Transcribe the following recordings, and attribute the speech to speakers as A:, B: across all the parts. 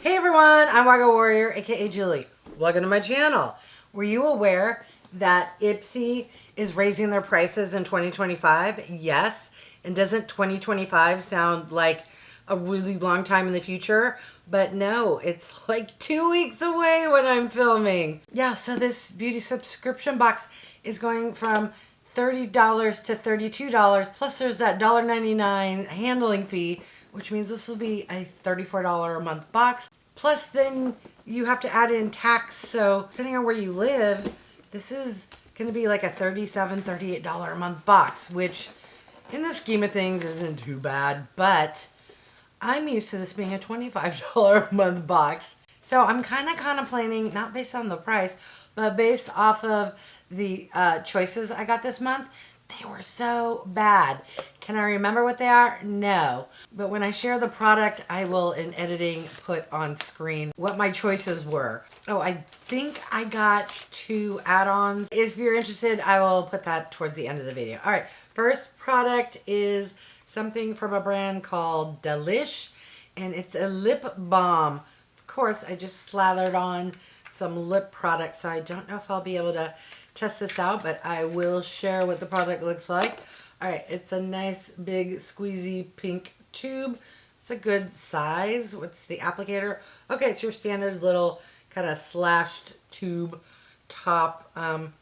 A: Hey everyone, I'm wygowarrior, aka Julie. Welcome to my channel. Were you aware that Ipsy is raising their prices in 2025? Yes. And doesn't 2025 sound like a really long time in the future? But no, it's like 2 weeks away when I'm filming. Yeah, so this beauty subscription box is going from $30 to $32, plus there's that $1.99 handling fee, which means this will be a $34 a month box. Plus then you have to add in tax, so depending on where you live, this is going to be like a $37, $38 a month box, which in the scheme of things isn't too bad, but I'm used to this being a $25 a month box. So I'm kind of contemplating, not based on the price, but based off of the choices I got this month. They were so bad. Can I remember what they are? No. But when I share the product, I will, in editing, put on screen what my choices were. Oh, I think I got 2 add-ons. If you're interested, I will put that towards the end of the video. All right, first product is something from a brand called LISH, and it's a lip balm. Of course, I just slathered on some lip product, so I don't know if I'll be able to test this out, but I will share what the product looks like. All right, it's a nice big squeezy pink tube. It's a good size. What's the applicator? Okay, it's your standard little kind of slashed tube top. I'm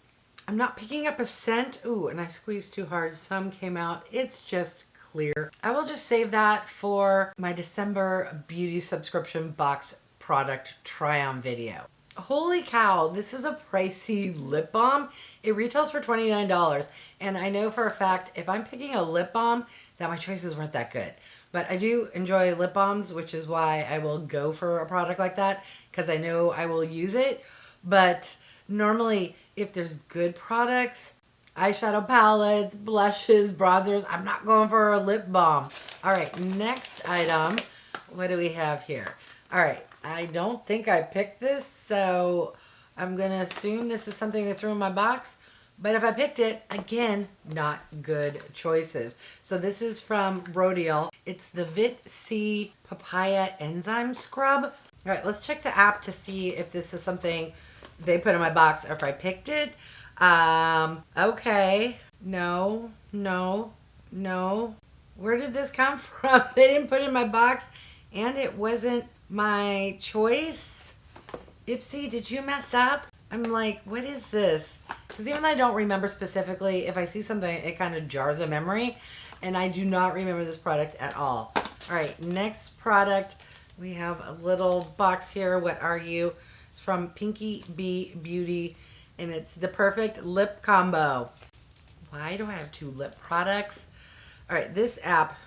A: not picking up a scent. Ooh, and I squeezed too hard. Some came out. It's just clear. I will just save that for my December beauty subscription box product try-on video. Holy cow, this is a pricey lip balm. It retails for $29, and I know for a fact if I'm picking a lip balm that my choices weren't that good. But I do enjoy lip balms, which is why I will go for a product like that, because I know I will use it. But normally, if there's good products, eyeshadow palettes, blushes, bronzers, I'm not going for a lip balm. All right, next item. What do we have here? All right, I don't think I picked this, so I'm going to assume this is something they threw in my box. But if I picked it, again, not good choices. So this is from RODIAL. It's the Ipsy Papaya Enzyme Scrub. All right, let's check the app to see if this is something they put in my box or if I picked it. Okay. No. Where did this come from? They didn't put it in my box, and it wasn't my choice. Ipsy, did you mess up? I'm like, what is this? Because even though I don't remember specifically, if I see something, it kind of jars a memory, and I do not remember this product at all. All right, next product. We have a little box here. What are you? It's from Pinky Bee Beauty, and it's the perfect lip combo. Why do I have 2 lip products? All right, this app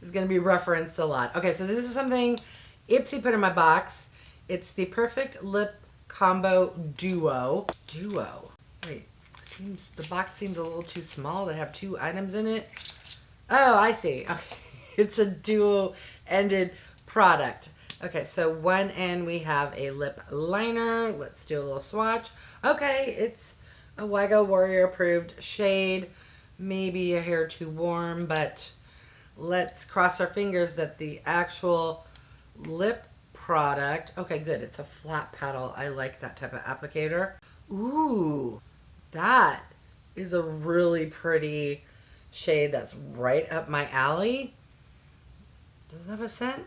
A: is going to be referenced a lot. Okay, so this is something Ipsy put in my box. It's the Perfect Lip Combo Duo. Wait, the box seems a little too small to have 2 items in it. Oh, I see. Okay, it's a duo-ended product. Okay, so one end we have a lip liner. Let's do a little swatch. Okay, it's a wygowarrior approved shade. Maybe a hair too warm, but let's cross our fingers that the actual lip product. Okay, good. It's a flat paddle. I like that type of applicator. Ooh, that is a really pretty shade that's right up my alley. Does it have a scent?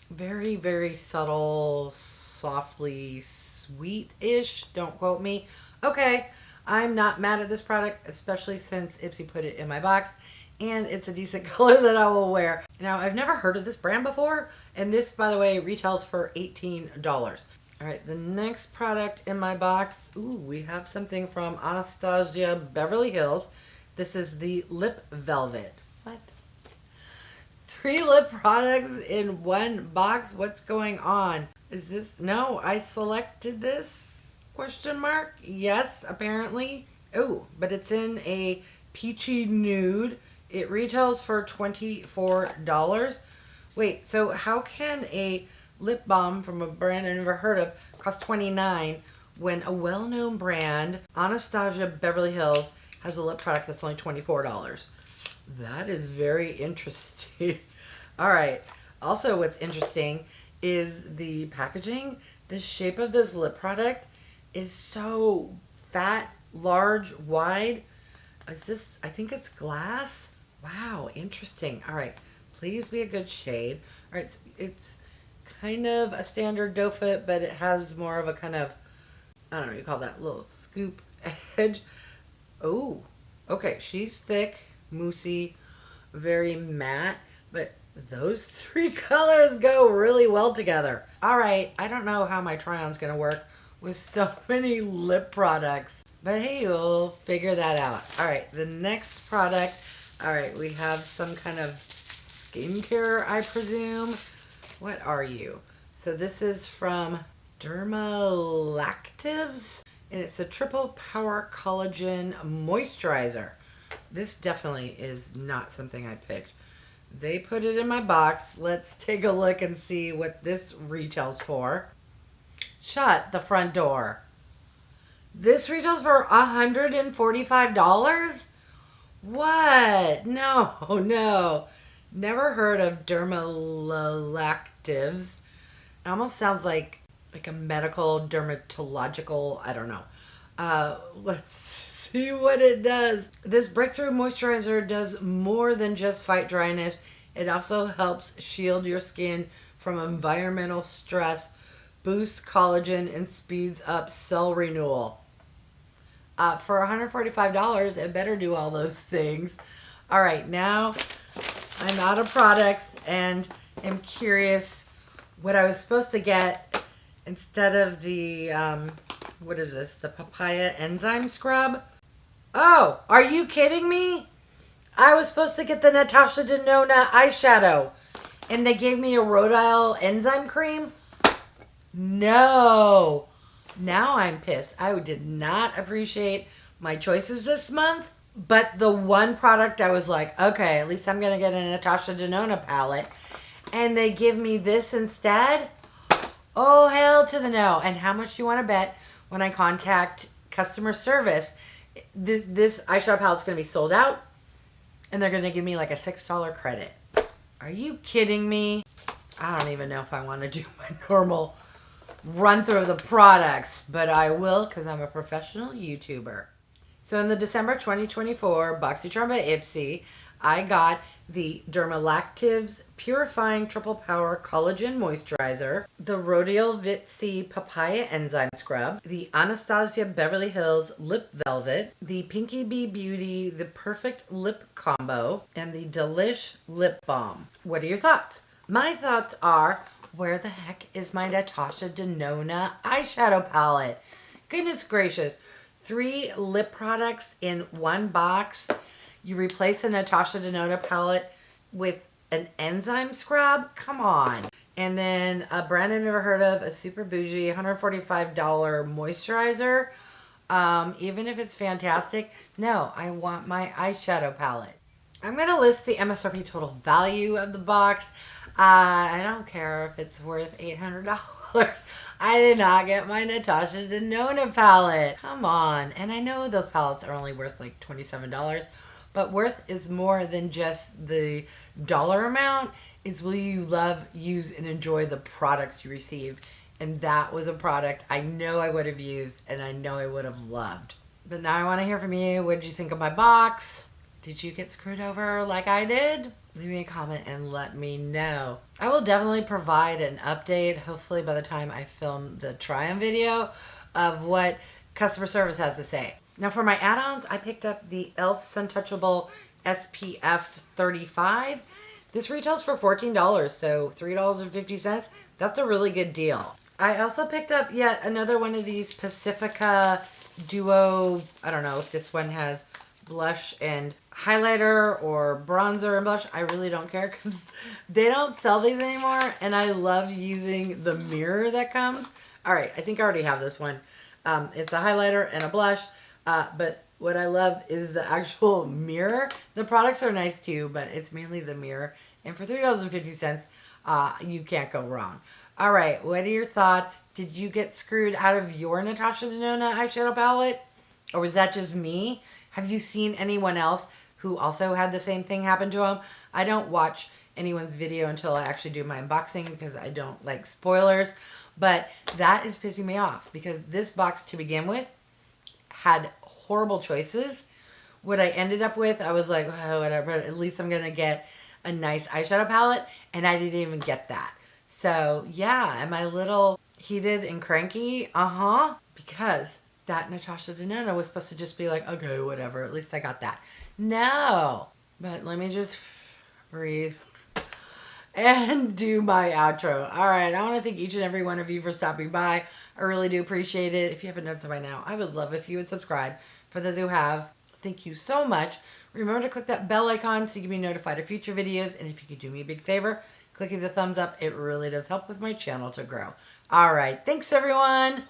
A: Very, very subtle, softly sweet-ish. Don't quote me. Okay, I'm not mad at this product, especially since Ipsy put it in my box, and it's a decent color that I will wear. Now, I've never heard of this brand before, and this, by the way, retails for $18. All right, the next product in my box, ooh, we have something from ANASTASIA Beverly Hills. This is the Lip Velvet. What? 3 lip products in one box? What's going on? Is this, no, I selected this, question mark? Yes, apparently. Oh, but it's in a Peachy Nude. It retails for $24. Wait, so how can a lip balm from a brand I've never heard of cost $29 when a well-known brand, Anastasia Beverly Hills, has a lip product that's only $24? That is very interesting. All right. Also, what's interesting is the packaging. The shape of this lip product is so fat, large, wide. Is this, I think it's glass. Wow, interesting. All right, please be a good shade. All right, it's kind of a standard doe foot, but it has more of a kind of, I don't know, you call that little scoop edge. Oh, okay, she's thick, moussey, very matte, but those three colors go really well together. All right, I don't know how my try-on's gonna work with so many lip products, but hey, we'll figure that out. All right, the next product, all right, we have some kind of skincare, I presume. What are you? So this is from DERMALACTIVES, and it's a triple power collagen moisturizer. This definitely is not something I picked. They put it in my box. Let's take a look and see what this retails for. Shut the front door. This retails for $145? What? No, no. Never heard of DERMALACTIVES. It almost sounds like a medical, dermatological, I don't know. Let's see what it does. This breakthrough moisturizer does more than just fight dryness. It also helps shield your skin from environmental stress, boosts collagen, and speeds up cell renewal. For $145, it better do all those things. All right, now I'm out of products and am curious what I was supposed to get instead of the, what is this? The Papaya Enzyme Scrub? Oh, are you kidding me? I was supposed to get the Natasha Denona eyeshadow and they gave me a RODIAL enzyme cream? No. Now I'm pissed. I did not appreciate my choices this month, but the one product I was like, okay, at least I'm going to get a Natasha Denona palette, and they give me this instead? Oh, hell to the no. And how much do you want to bet when I contact customer service, this eyeshadow palette's going to be sold out, and they're going to give me like a $6 credit? Are you kidding me? I don't even know if I want to do my normal run through of the products, but I will because I'm a professional YouTuber. So in the December 2024 Boxycharm by Ipsy, I got the DERMALACTIVES Purifying Triple Power Collagen Moisturizer, the RODIAL Vit C Papaya Enzyme Scrub, the ANASTASIA Beverly Hills Lip Velvet, the Pinky Bee Beauty The Perfect Lip Combo, and the LISH Lip Balm. What are your thoughts? My thoughts are, where the heck is my Natasha Denona eyeshadow palette? Goodness gracious. 3 lip products in one box. You replace a Natasha Denona palette with an enzyme scrub? Come on. And then a brand I've never heard of, a super bougie $145 moisturizer. Even if it's fantastic, no, I want my eyeshadow palette. I'm going to list the MSRP total value of the box. I don't care if it's worth $800. I did not get my Natasha Denona palette. Come on. And I know those palettes are only worth like $27, but worth is more than just the dollar amount. It's will you love, use, and enjoy the products you receive. And that was a product I know I would have used and I know I would have loved. But now I want to hear from you. What did you think of my box? Did you get screwed over like I did? Leave me a comment and let me know. I will definitely provide an update, hopefully by the time I film the try-on video, of what customer service has to say. Now for my add-ons, I picked up the E.L.F. Suntouchable SPF 35. This retails for $14, so $3.50. That's a really good deal. I also picked up yet another one of these Pacifica Duo, I don't know if this one has blush and highlighter or bronzer and blush. I really don't care because they don't sell these anymore, and I love using the mirror that comes. All right, I think I already have this one. It's a highlighter and a blush, but what I love is the actual mirror. The products are nice too, but it's mainly the mirror, and for $3.50, you can't go wrong. All right, what are your thoughts? Did you get screwed out of your Natasha Denona eyeshadow palette, or was that just me? Have you seen anyone else who also had the same thing happen to them? I don't watch anyone's video until I actually do my unboxing because I don't like spoilers. But that is pissing me off because this box to begin with had horrible choices. What I ended up with, I was like, oh, whatever, at least I'm going to get a nice eyeshadow palette, and I didn't even get that. So, yeah, am I a little heated and cranky? Uh-huh. Because that Natasha Denona was supposed to just be like, okay, whatever, at least I got that. No. But let me just breathe and do my outro. All right, I want to thank each and every one of you for stopping by. I really do appreciate it. If you haven't done so by now, I would love if you would subscribe. For those who have, thank you so much. Remember to click that bell icon so you can be notified of future videos. And if you could do me a big favor, clicking the thumbs up, it really does help with my channel to grow. All right, thanks everyone.